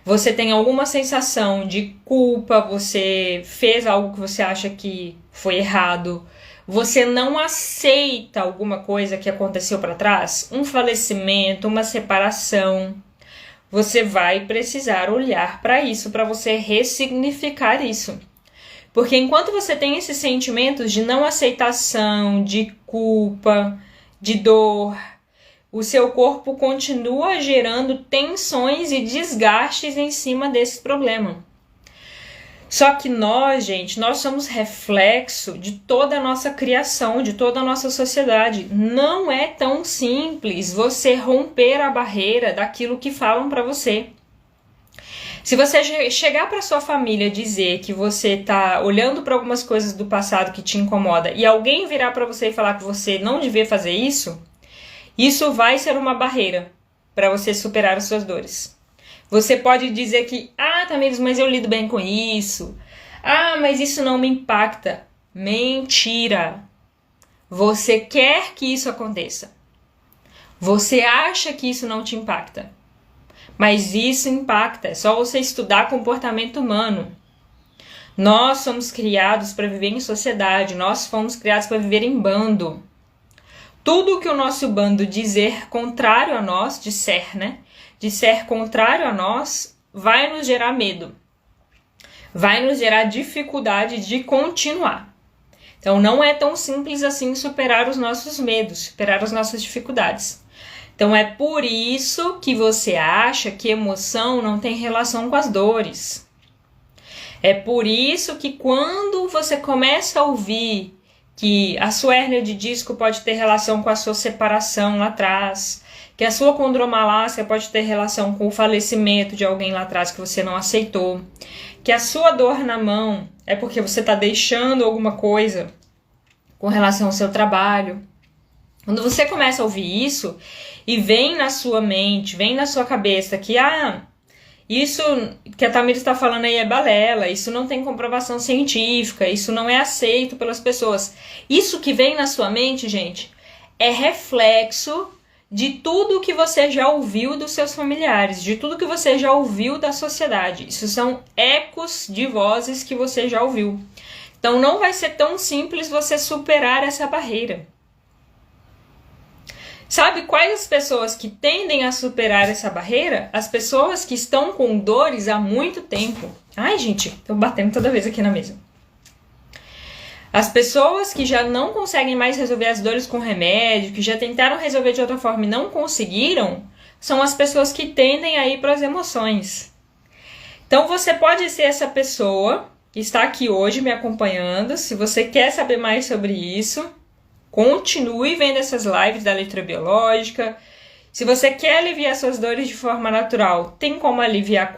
você tem alguma sensação de culpa, você fez algo que você acha que foi errado, você não aceita alguma coisa que aconteceu para trás, um falecimento, uma separação, você vai precisar olhar para isso, para você ressignificar isso. Porque enquanto você tem esses sentimentos de não aceitação, de culpa, de dor, o seu corpo continua gerando tensões e desgastes em cima desse problema. Só que nós, gente, nós somos reflexo de toda a nossa criação, de toda a nossa sociedade. Não é tão simples você romper a barreira daquilo que falam para você. Se você chegar para sua família e dizer que você tá olhando para algumas coisas do passado que te incomoda e alguém virar para você e falar que você não devia fazer isso, isso vai ser uma barreira para você superar as suas dores. Você pode dizer que, Tamires, mas eu lido bem com isso. Mas isso não me impacta. Mentira! Você quer que isso aconteça. Você acha que isso não te impacta. Mas isso impacta, é só você estudar comportamento humano. Nós somos criados para viver em sociedade, nós fomos criados para viver em bando. Tudo que o nosso bando disser contrário a nós, disser contrário a nós, vai nos gerar medo. Vai nos gerar dificuldade de continuar. Então não é tão simples assim superar os nossos medos, superar as nossas dificuldades. Então é por isso que você acha que emoção não tem relação com as dores. É por isso que quando você começa a ouvir que a sua hérnia de disco pode ter relação com a sua separação lá atrás, que a sua condromalácia pode ter relação com o falecimento de alguém lá atrás que você não aceitou, que a sua dor na mão é porque você está deixando alguma coisa com relação ao seu trabalho. Quando você começa a ouvir isso e vem na sua mente, vem na sua cabeça que isso que a Tamires está falando aí é balela, isso não tem comprovação científica, isso não é aceito pelas pessoas. Isso que vem na sua mente, gente, é reflexo de tudo que você já ouviu dos seus familiares, de tudo que você já ouviu da sociedade. Isso são ecos de vozes que você já ouviu. Então não vai ser tão simples você superar essa barreira. Sabe quais as pessoas que tendem a superar essa barreira? As pessoas que estão com dores há muito tempo. Ai, gente, tô batendo toda vez aqui na mesa. As pessoas que já não conseguem mais resolver as dores com remédio, que já tentaram resolver de outra forma e não conseguiram, são as pessoas que tendem a ir para as emoções. Então você pode ser essa pessoa que está aqui hoje me acompanhando. Se você quer saber mais sobre isso, continue vendo essas lives da leitura biológica, Se você quer aliviar suas dores de forma natural, tem como aliviar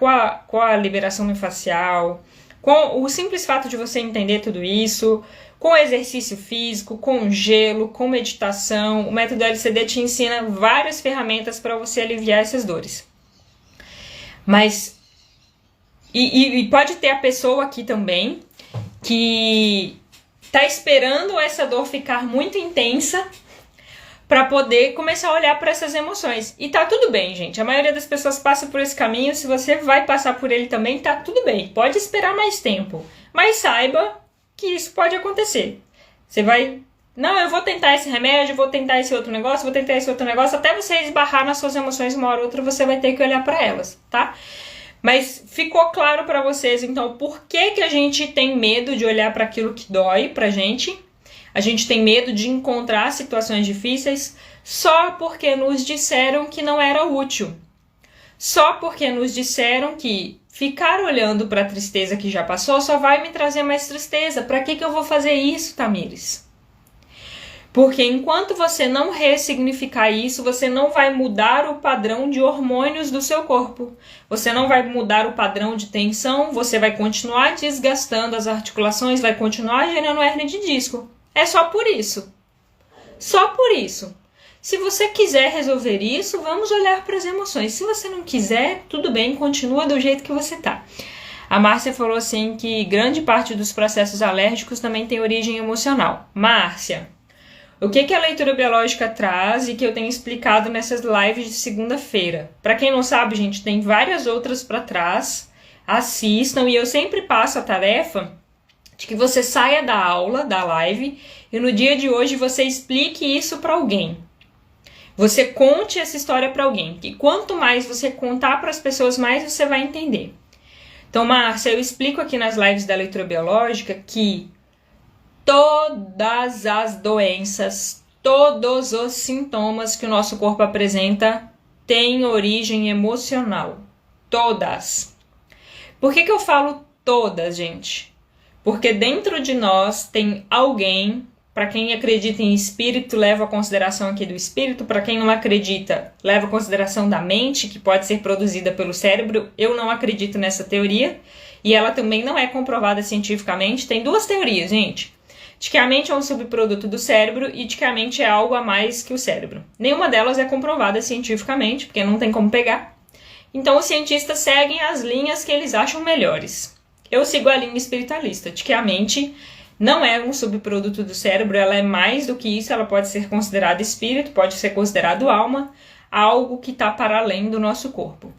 com a liberação miofascial, com o simples fato de você entender tudo isso, com exercício físico, com gelo, com meditação. O método LCD te ensina várias ferramentas para você aliviar essas dores. Mas, e pode ter a pessoa aqui também que está esperando essa dor ficar muito intensa para poder começar a olhar para essas emoções. E tá tudo bem, gente. A maioria das pessoas passa por esse caminho. Se você vai passar por ele também, tá tudo bem. Pode esperar mais tempo. Mas saiba que isso pode acontecer. Você vai... Não, eu vou tentar esse remédio, vou tentar esse outro negócio, vou tentar esse outro negócio. Até você esbarrar nas suas emoções uma hora ou outra, você vai ter que olhar para elas, tá? Mas ficou claro para vocês, então, por que a gente tem medo de olhar para aquilo que dói pra gente? A gente tem medo de encontrar situações difíceis só porque nos disseram que não era útil. Só porque nos disseram que ficar olhando para a tristeza que já passou só vai me trazer mais tristeza. Para que eu vou fazer isso, Tamires? Porque enquanto você não ressignificar isso, você não vai mudar o padrão de hormônios do seu corpo. Você não vai mudar o padrão de tensão, você vai continuar desgastando as articulações, vai continuar gerando hernia de disco. É só por isso. Só por isso. Se você quiser resolver isso, vamos olhar para as emoções. Se você não quiser, tudo bem, continua do jeito que você tá. A Márcia falou assim que grande parte dos processos alérgicos também tem origem emocional. Márcia, o que a leitura biológica traz e que eu tenho explicado nessas lives de segunda-feira? Para quem não sabe, gente, tem várias outras para trás. Assistam e eu sempre passo a tarefa de que você saia da aula, da live, e no dia de hoje você explique isso para alguém. Você conte essa história para alguém. E quanto mais você contar para as pessoas, mais você vai entender. Então, Márcia, eu explico aqui nas lives da leitura biológica que todas as doenças, todos os sintomas que o nosso corpo apresenta têm origem emocional. Todas. Por que eu falo todas, gente? Porque dentro de nós tem alguém, para quem acredita em espírito, leva a consideração aqui do espírito, para quem não acredita, leva a consideração da mente, que pode ser produzida pelo cérebro. Eu não acredito nessa teoria, e ela também não é comprovada cientificamente. Tem duas teorias, gente. De que a mente é um subproduto do cérebro e de que a mente é algo a mais que o cérebro. Nenhuma delas é comprovada cientificamente, porque não tem como pegar. Então os cientistas seguem as linhas que eles acham melhores. Eu sigo a linha espiritualista, de que a mente não é um subproduto do cérebro, ela é mais do que isso, ela pode ser considerada espírito, pode ser considerado alma, algo que está para além do nosso corpo.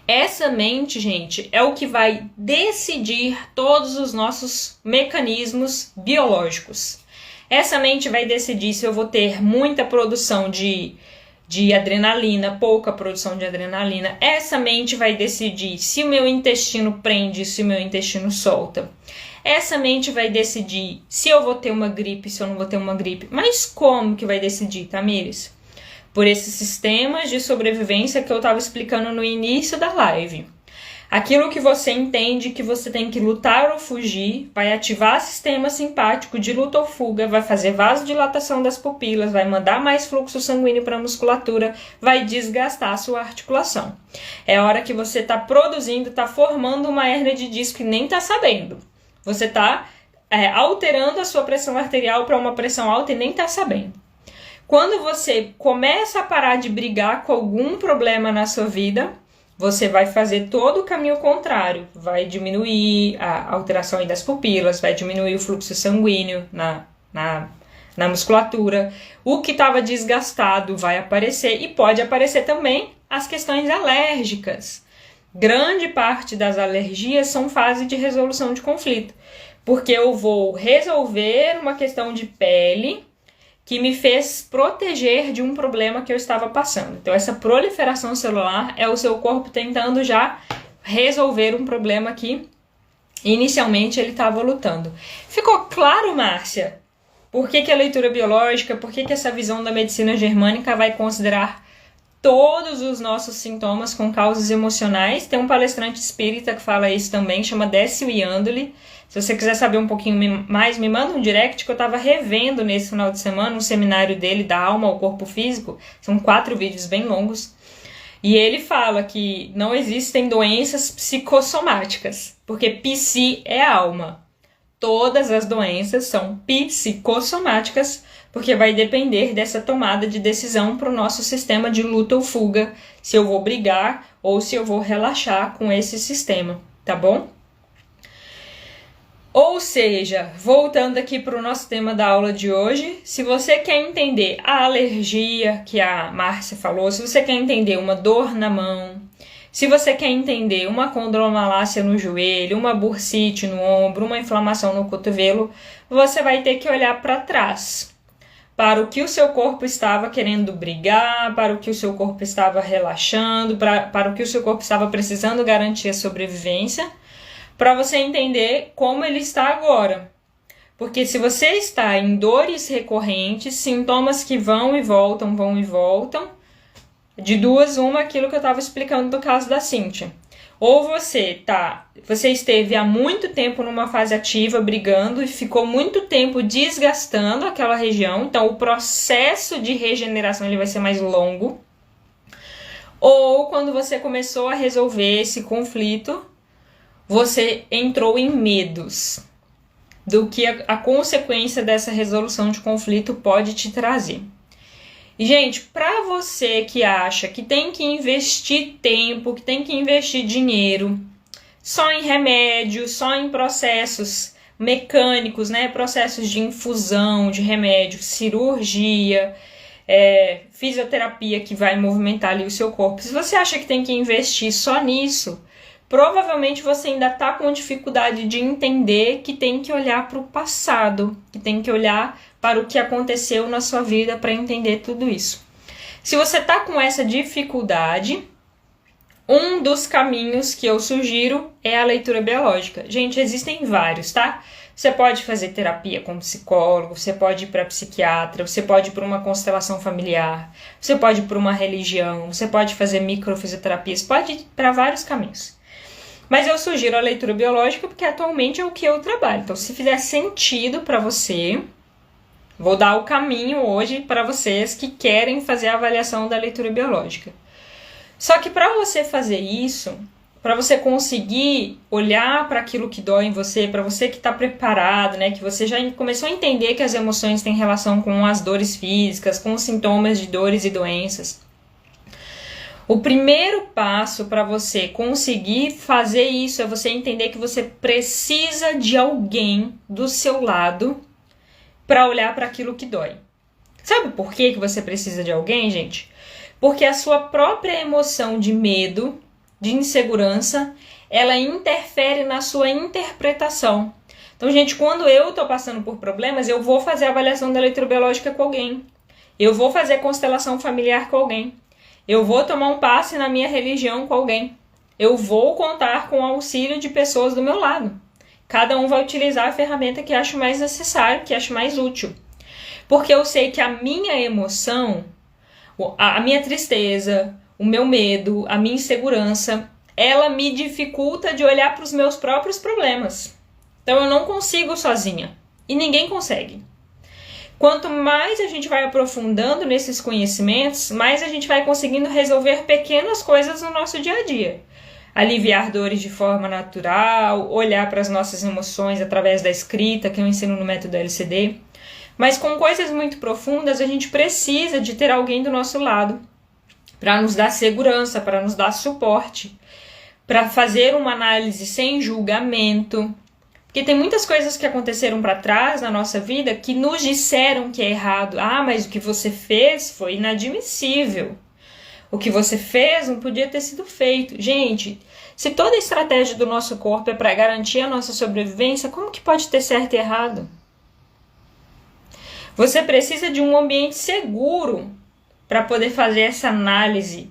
Essa mente, gente, é o que vai decidir todos os nossos mecanismos biológicos. Essa mente vai decidir se eu vou ter muita produção de adrenalina, pouca produção de adrenalina. Essa mente vai decidir se o meu intestino prende, se o meu intestino solta. Essa mente vai decidir se eu vou ter uma gripe, se eu não vou ter uma gripe. Mas como que vai decidir, Tamires? Por esses sistemas de sobrevivência que eu estava explicando no início da live. Aquilo que você entende que você tem que lutar ou fugir, vai ativar sistema simpático de luta ou fuga, vai fazer vasodilatação das pupilas, vai mandar mais fluxo sanguíneo para a musculatura, vai desgastar a sua articulação. É a hora que você está produzindo, está formando uma hérnia de disco e nem está sabendo. Você está alterando a sua pressão arterial para uma pressão alta e nem está sabendo. Quando você começa a parar de brigar com algum problema na sua vida, você vai fazer todo o caminho contrário. Vai diminuir a alteração aí das pupilas, vai diminuir o fluxo sanguíneo na musculatura. O que estava desgastado vai aparecer e pode aparecer também as questões alérgicas. Grande parte das alergias são fase de resolução de conflito, porque eu vou resolver uma questão de pele que me fez proteger de um problema que eu estava passando. Então, essa proliferação celular é o seu corpo tentando já resolver um problema que inicialmente ele estava lutando. Ficou claro, Márcia? Por que a leitura biológica, por que essa visão da medicina germânica vai considerar todos os nossos sintomas com causas emocionais. Tem um palestrante espírita que fala isso também, chama Décio Iandoli. Se você quiser saber um pouquinho mais, me manda um direct, que eu estava revendo nesse final de semana um seminário dele, da alma ao corpo físico. São 4 vídeos bem longos. E ele fala que não existem doenças psicossomáticas, porque psi é alma. Todas as doenças são psicossomáticas, porque vai depender dessa tomada de decisão para o nosso sistema de luta ou fuga, se eu vou brigar ou se eu vou relaxar com esse sistema, tá bom? Ou seja, voltando aqui para o nosso tema da aula de hoje, se você quer entender a alergia que a Márcia falou, se você quer entender uma dor na mão, se você quer entender uma condromalácia no joelho, uma bursite no ombro, uma inflamação no cotovelo, você vai ter que olhar para trás, para o que o seu corpo estava querendo brigar, para o que o seu corpo estava relaxando, para o que o seu corpo estava precisando garantir a sobrevivência, para você entender como ele está agora. Porque se você está em dores recorrentes, sintomas que vão e voltam, de duas, uma, aquilo que eu estava explicando do caso da Cíntia. Ou você esteve há muito tempo numa fase ativa, brigando, e ficou muito tempo desgastando aquela região, então o processo de regeneração ele vai ser mais longo. Ou quando você começou a resolver esse conflito, você entrou em medos do que a consequência dessa resolução de conflito pode te trazer. E, gente, para você que acha que tem que investir tempo, que tem que investir dinheiro só em remédio, só em processos mecânicos, né? Processos de infusão de remédio, cirurgia, fisioterapia que vai movimentar ali o seu corpo. Se você acha que tem que investir só nisso, provavelmente você ainda está com dificuldade de entender que tem que olhar para o passado, que tem que olhar para o que aconteceu na sua vida para entender tudo isso. Se você está com essa dificuldade, um dos caminhos que eu sugiro é a leitura biológica. Gente, existem vários, tá? Você pode fazer terapia com psicólogo, você pode ir para psiquiatra, você pode ir para uma constelação familiar, você pode ir para uma religião, você pode fazer microfisioterapia, você pode ir para vários caminhos. Mas eu sugiro a leitura biológica porque atualmente é o que eu trabalho. Então, se fizer sentido para você, vou dar o caminho hoje para vocês que querem fazer a avaliação da leitura biológica. Só que para você fazer isso, para você conseguir olhar para aquilo que dói em você, para você que está preparado, né, que você já começou a entender que as emoções têm relação com as dores físicas, com os sintomas de dores e doenças, o primeiro passo para você conseguir fazer isso é você entender que você precisa de alguém do seu lado para olhar para aquilo que dói. Sabe por que você precisa de alguém, gente? Porque a sua própria emoção de medo, de insegurança, ela interfere na sua interpretação. Então, gente, quando eu estou passando por problemas, eu vou fazer a avaliação da leitura biológica com alguém. Eu vou fazer constelação familiar com alguém. Eu vou tomar um passe na minha religião com alguém. Eu vou contar com o auxílio de pessoas do meu lado. Cada um vai utilizar a ferramenta que acha mais necessário, que acha mais útil. Porque eu sei que a minha emoção, a minha tristeza, o meu medo, a minha insegurança, ela me dificulta de olhar para os meus próprios problemas. Então eu não consigo sozinha. E ninguém consegue. Quanto mais a gente vai aprofundando nesses conhecimentos, mais a gente vai conseguindo resolver pequenas coisas no nosso dia a dia. Aliviar dores de forma natural, olhar para as nossas emoções através da escrita, que eu ensino no método LCD. Mas com coisas muito profundas, a gente precisa de ter alguém do nosso lado para nos dar segurança, para nos dar suporte, para fazer uma análise sem julgamento. Porque tem muitas coisas que aconteceram para trás na nossa vida que nos disseram que é errado. Ah, mas o que você fez foi inadmissível. O que você fez não podia ter sido feito. Gente, se toda a estratégia do nosso corpo é para garantir a nossa sobrevivência, como que pode ter certo e errado? Você precisa de um ambiente seguro para poder fazer essa análise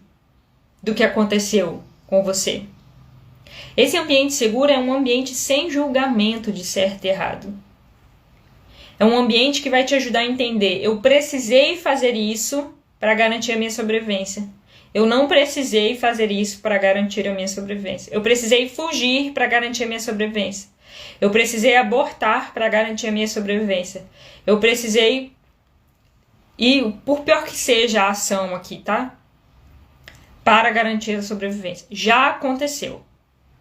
do que aconteceu com você. Esse ambiente seguro é um ambiente sem julgamento de certo e errado. É um ambiente que vai te ajudar a entender, eu precisei fazer isso para garantir a minha sobrevivência. Eu não precisei fazer isso para garantir a minha sobrevivência. Eu precisei fugir para garantir a minha sobrevivência. Eu precisei abortar para garantir a minha sobrevivência. Eu precisei, e por pior que seja a ação aqui, tá? Para garantir a sobrevivência. Já aconteceu.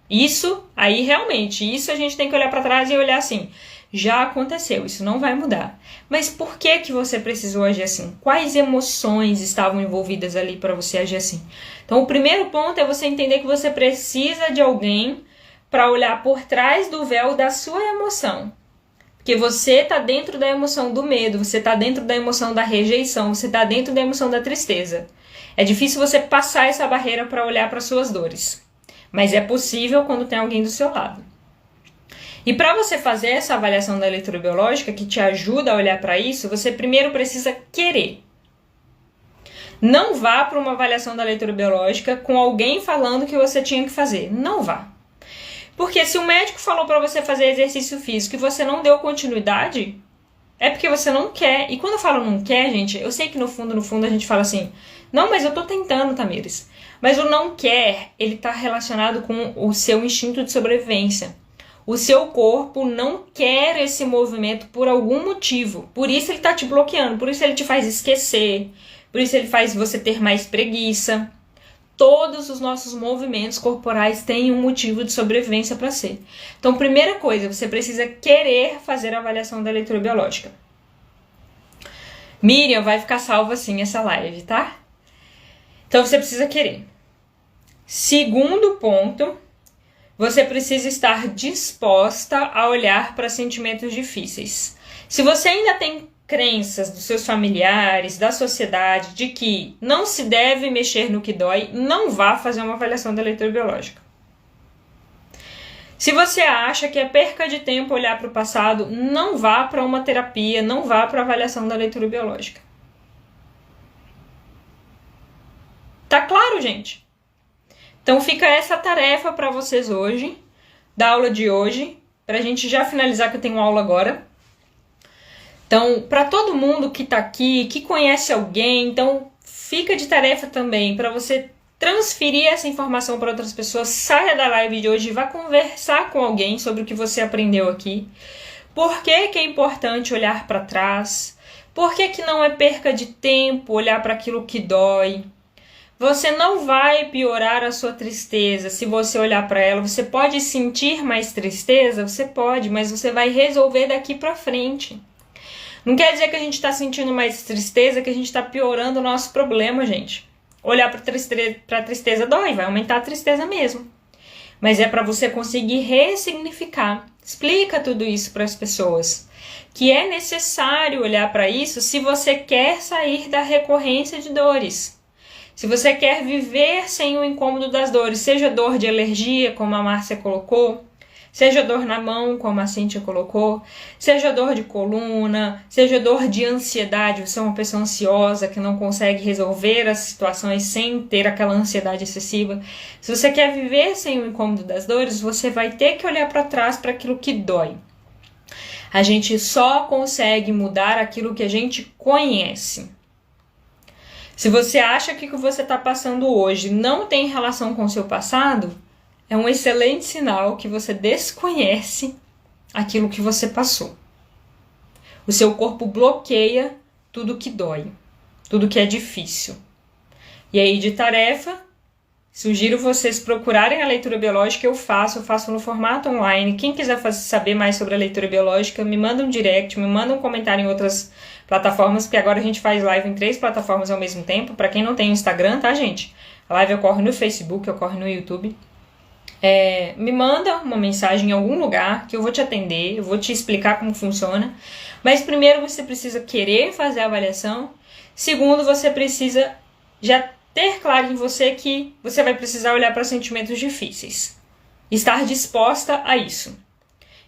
Isso, aí realmente, isso a gente tem que olhar para trás e olhar assim. Já aconteceu, isso não vai mudar. Mas por que que você precisou agir assim? Quais emoções estavam envolvidas ali para você agir assim? Então, o primeiro ponto é você entender que você precisa de alguém para olhar por trás do véu da sua emoção. Porque você está dentro da emoção do medo, você está dentro da emoção da rejeição, você está dentro da emoção da tristeza. É difícil você passar essa barreira para olhar para suas dores. Mas é possível quando tem alguém do seu lado. E para você fazer essa avaliação da leitura biológica, que te ajuda a olhar para isso, você primeiro precisa querer. Não vá para uma avaliação da leitura biológica com alguém falando que você tinha que fazer. Não vá. Porque se o médico falou para você fazer exercício físico e você não deu continuidade, é porque você não quer. E quando eu falo não quer, gente, eu sei que no fundo a gente fala assim, não, mas eu tô tentando, Tamires. Mas o não quer, ele tá relacionado com o seu instinto de sobrevivência. O seu corpo não quer esse movimento por algum motivo. Por isso ele tá te bloqueando, por isso ele te faz esquecer, por isso ele faz você ter mais preguiça. Todos os nossos movimentos corporais têm um motivo de sobrevivência para ser. Então, primeira coisa, você precisa querer fazer a avaliação da leitura biológica. Miriam, vai ficar salva assim essa live, tá? Então, você precisa querer. Segundo ponto, você precisa estar disposta a olhar para sentimentos difíceis. Se você ainda tem crenças dos seus familiares, da sociedade, de que não se deve mexer no que dói, não vá fazer uma avaliação da leitura biológica. Se você acha que é perca de tempo olhar para o passado, não vá para uma terapia, não vá para a avaliação da leitura biológica. Tá claro, gente? Então fica essa tarefa para vocês hoje, da aula de hoje, para a gente já finalizar, que eu tenho aula agora. Então, para todo mundo que está aqui, que conhece alguém, então fica de tarefa também para você transferir essa informação para outras pessoas. Saia da live de hoje e vá conversar com alguém sobre o que você aprendeu aqui. Por que que é importante olhar para trás? Por que que não é perca de tempo olhar para aquilo que dói? Você não vai piorar a sua tristeza se você olhar para ela. Você pode sentir mais tristeza? Você pode, mas você vai resolver daqui para frente. Não quer dizer que a gente está sentindo mais tristeza, que a gente está piorando o nosso problema, gente. Olhar para a tristeza dói, vai aumentar a tristeza mesmo. Mas é para você conseguir ressignificar. Explica tudo isso para as pessoas. Que é necessário olhar para isso se você quer sair da recorrência de dores. Se você quer viver sem o incômodo das dores, seja dor de alergia, como a Márcia colocou, seja dor na mão, como a Cíntia colocou, seja dor de coluna, seja dor de ansiedade, você é uma pessoa ansiosa que não consegue resolver as situações sem ter aquela ansiedade excessiva. Se você quer viver sem o incômodo das dores, você vai ter que olhar para trás para aquilo que dói. A gente só consegue mudar aquilo que a gente conhece. Se você acha que o que você está passando hoje não tem relação com o seu passado, é um excelente sinal que você desconhece aquilo que você passou. O seu corpo bloqueia tudo que dói, tudo que é difícil. E aí, de tarefa, sugiro vocês procurarem a leitura biológica. Eu faço no formato online. Quem quiser saber mais sobre a leitura biológica, me manda um direct, me manda um comentário em outras plataformas, porque agora a gente faz live em 3 plataformas ao mesmo tempo. Para quem não tem Instagram, tá, gente? A live ocorre no Facebook, ocorre no YouTube. Me manda uma mensagem em algum lugar que eu vou te atender, eu vou te explicar como funciona. Mas primeiro você precisa querer fazer a avaliação. Segundo, você precisa já ter claro em você que você vai precisar olhar para sentimentos difíceis. Estar disposta a isso.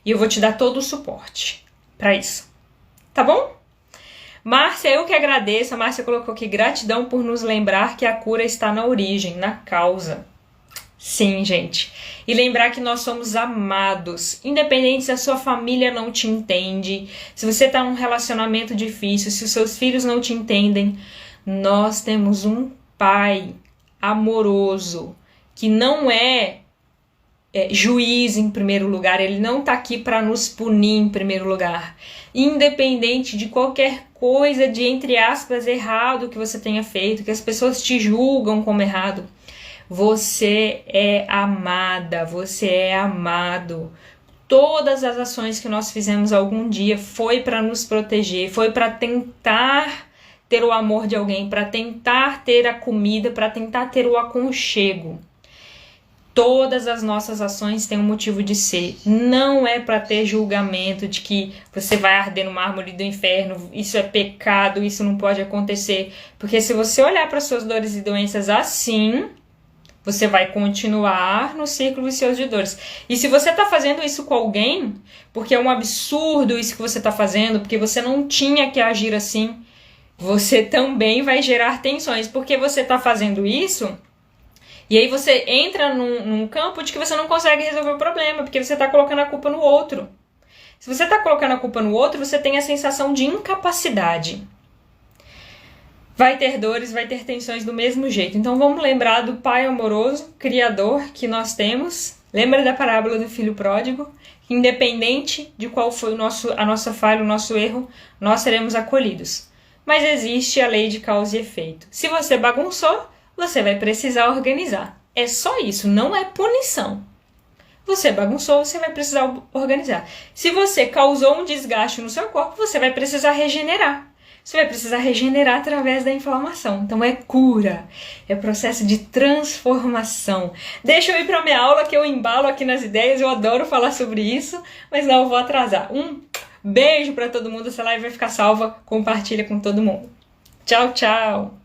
E eu vou te dar todo o suporte para isso. Tá bom? Márcia, eu que agradeço. A Márcia colocou aqui: gratidão por nos lembrar que a cura está na origem, na causa. Sim, gente. E lembrar que nós somos amados, independente se a sua família não te entende, se você está num relacionamento difícil, se os seus filhos não te entendem. Nós temos um Pai amoroso, que não é juiz em primeiro lugar, ele não está aqui para nos punir em primeiro lugar. Independente de qualquer coisa de, entre aspas, errado que você tenha feito, que as pessoas te julgam como errado, você é amada, você é amado. Todas as ações que nós fizemos algum dia foi para nos proteger, foi para tentar ter o amor de alguém, para tentar ter a comida, para tentar ter o aconchego. Todas as nossas ações têm um motivo de ser. Não é para ter julgamento de que você vai arder no mármore do inferno, isso é pecado, isso não pode acontecer. Porque se você olhar para suas dores e doenças assim, você vai continuar no círculo vicioso de dores. E se você está fazendo isso com alguém, porque é um absurdo isso que você está fazendo, porque você não tinha que agir assim, você também vai gerar tensões. Porque você está fazendo isso, e aí você entra num campo de que você não consegue resolver o problema, porque você está colocando a culpa no outro. Se você está colocando a culpa no outro, você tem a sensação de incapacidade. Vai ter dores, vai ter tensões do mesmo jeito. Então vamos lembrar do Pai amoroso, Criador, que nós temos. Lembra da parábola do filho pródigo? Independente de qual foi a nossa falha, o nosso erro, nós seremos acolhidos. Mas existe a lei de causa e efeito. Se você bagunçou, você vai precisar organizar. É só isso, não é punição. Você bagunçou, você vai precisar organizar. Se você causou um desgaste no seu corpo, você vai precisar regenerar. Você vai precisar regenerar através da inflamação. Então é cura, é processo de transformação. Deixa eu ir para minha aula que eu embalo aqui nas ideias, eu adoro falar sobre isso, mas não, eu vou atrasar. Um beijo para todo mundo, essa live vai ficar salva, compartilha com todo mundo. Tchau, tchau!